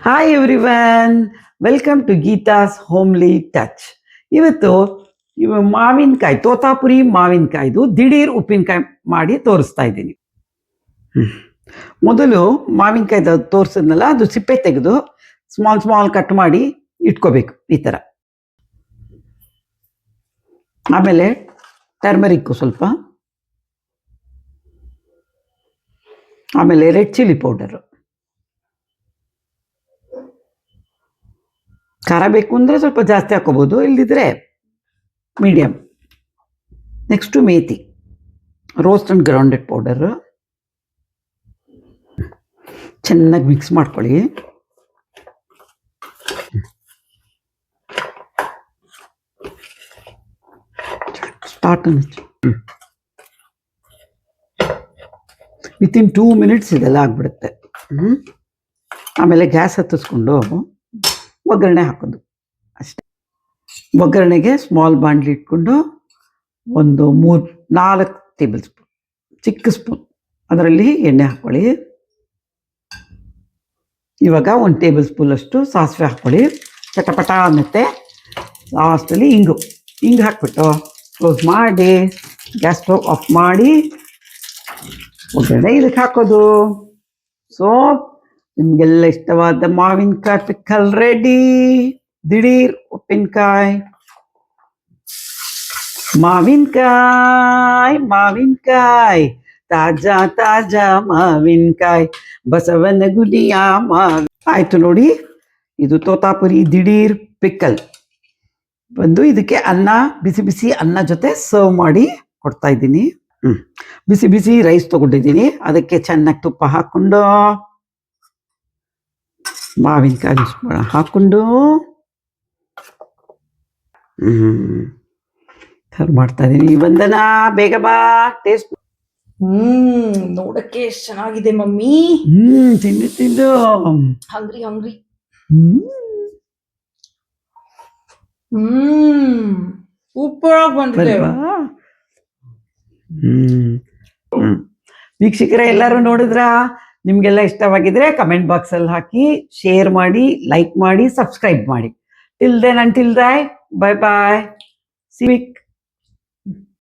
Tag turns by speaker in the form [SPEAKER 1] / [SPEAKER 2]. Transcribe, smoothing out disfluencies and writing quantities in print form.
[SPEAKER 1] Hi everyone, welcome to Geetha's homely touch. ಇವತ್ತು ಮಾವಿನಕಾಯಿ, ತೋತಾಪುರಿ ಮಾವಿನಕಾಯ್ದು ದಿಢೀರ್ ಉಪ್ಪಿನಕಾಯಿ ಮಾಡಿ ತೋರಿಸ್ತಾ ಇದ್ದೀನಿ. ಮೊದಲು ಮಾವಿನಕಾಯ್ದು ತೋರಿಸಿದ್ನಲ್ಲ, ಅದು ಸಿಪ್ಪೆ ತೆಗೆದು ಸ್ಮಾಲ್ ಸ್ಮಾಲ್ ಕಟ್ ಮಾಡಿ ಇಟ್ಕೋಬೇಕು ಈ ಥರ. ಆಮೇಲೆ ಟರ್ಮರಿಕ್ಕು ಸ್ವಲ್ಪ, ಆಮೇಲೆ ರೆಡ್ ಚಿಲ್ಲಿ ಪೌಡರು. ಖಾರ ಬೇಕು ಅಂದರೆ ಸ್ವಲ್ಪ ಜಾಸ್ತಿ ಹಾಕೋಬೋದು, ಇಲ್ಲದಿದ್ರೆ medium. Next methi, roast and grounded powder. ಚೆನ್ನಾಗಿ ಮಿಕ್ಸ್ ಮಾಡ್ಕೊಳ್ಳಿ. ಸ್ಟಾರ್ಟ್ ವಿತಿನ್ 2 ಮಿನಿಟ್ಸ್ ಇದೆಲ್ಲ ಆಗಿಬಿಡುತ್ತೆ. ಆಮೇಲೆ ಗ್ಯಾಸ್ ಹತ್ತಿಸ್ಕೊಂಡು ಒಗ್ಗರಣೆ ಹಾಕೋದು ಅಷ್ಟೆ. ಒಗ್ಗರಣೆಗೆ ಸ್ಮಾಲ್ ಬಾಣಲಿ ಇಟ್ಕೊಂಡು ಒಂದು 4 ಟೇಬಲ್ ಸ್ಪೂನ್, ಚಿಕ್ಕ ಸ್ಪೂನ್ ಅದರಲ್ಲಿ ಎಣ್ಣೆ ಹಾಕ್ಕೊಳ್ಳಿ. ಇವಾಗ 1 ಟೇಬಲ್ ಸ್ಪೂನ್ ಅಷ್ಟು ಸಾಸಿವೆ ಹಾಕ್ಕೊಳ್ಳಿ. ಚಟಪಟ ಅನ್ನತ್ತೆ. ಲಾಸ್ಟಲ್ಲಿ ಇಂಗು ಹಾಕ್ಬಿಟ್ಟು ಕ್ಲೋಸ್ ಮಾಡಿ ಗ್ಯಾಸ್ ಸ್ಟವ್ ಆಫ್ ಮಾಡಿ ಒಗ್ಗರಣೆ ಇದಕ್ಕೆ ಹಾಕೋದು. ಸೊ ನಿಮಗೆಲ್ಲ ಇಷ್ಟವಾದ ಮಾವಿನಕಾಯಿ ಪಿಕ್ಕಲ್ ರೆಡಿ. ದಿಢೀರ್ ಉಪ್ಪಿನಕಾಯಿ, ಮಾವಿನಕಾಯಿ, ತಾಜಾ ತಾಜಾ ಮಾವಿನಕಾಯಿ, ಬಸವನ ಗುಡಿಯ ಆಯ್ತು ನೋಡಿ. ಇದು ತೋತಾಪುರಿ ದಿಢೀರ್ ಪಿಕ್ಕಲ್ ಬಂದು ಇದಕ್ಕೆ ಅನ್ನ, ಬಿಸಿ ಬಿಸಿ ಅನ್ನ ಜೊತೆ ಸರ್ವ್ ಮಾಡಿ ಕೊಡ್ತಾ ಇದ್ದೀನಿ. ಬಿಸಿ ಬಿಸಿ ರೈಸ್ ತಗೊಂಡಿದ್ದೀನಿ, ಅದಕ್ಕೆ ಚೆನ್ನಾಗಿ ತುಪ್ಪ ಹಾಕ್ಕೊಂಡು ಮಾವಿನಕಾಯಿ ಹಾಕ್ಕೊಂಡು ಸರ್ವ್ ಮಾಡ್ತಾ ಇದ್ದೀನಿ. ವಂದನಾ, ಬೇಗ ಬಾ, ಟೇಸ್ಟ್.
[SPEAKER 2] ನೋಡಕ್ಕೆ ಎಷ್ಟು ಚೆನ್ನಾಗಿದೆ ಮಮ್ಮಿ.
[SPEAKER 1] ತಿಂದು
[SPEAKER 2] ಹಂಗ್ರಿ ಸೂಪರ್ ಆಗಿ ಬಂದಿದೆ.
[SPEAKER 1] ವೀಕ್ಷಕರೇ, ಎಲ್ಲರೂ ನೋಡಿದ್ರಾ? ನಿಮ್ಗೆಲ್ಲ ಇಷ್ಟವಾಗಿದ್ರೆ ಕಮೆಂಟ್ ಬಾಕ್ಸ್ ಅಲ್ಲಿ ಹಾಕಿ, ಶೇರ್ ಮಾಡಿ, ಲೈಕ್ ಮಾಡಿ, ಸಬ್ಸ್ಕ್ರೈಬ್ ಮಾಡಿ. ಟಿಲ್ ದೆನ್, ಅಂಟಿಲ್ ದೈ, ಬೈ ಬಾಯ್, ಸಿ ಯು.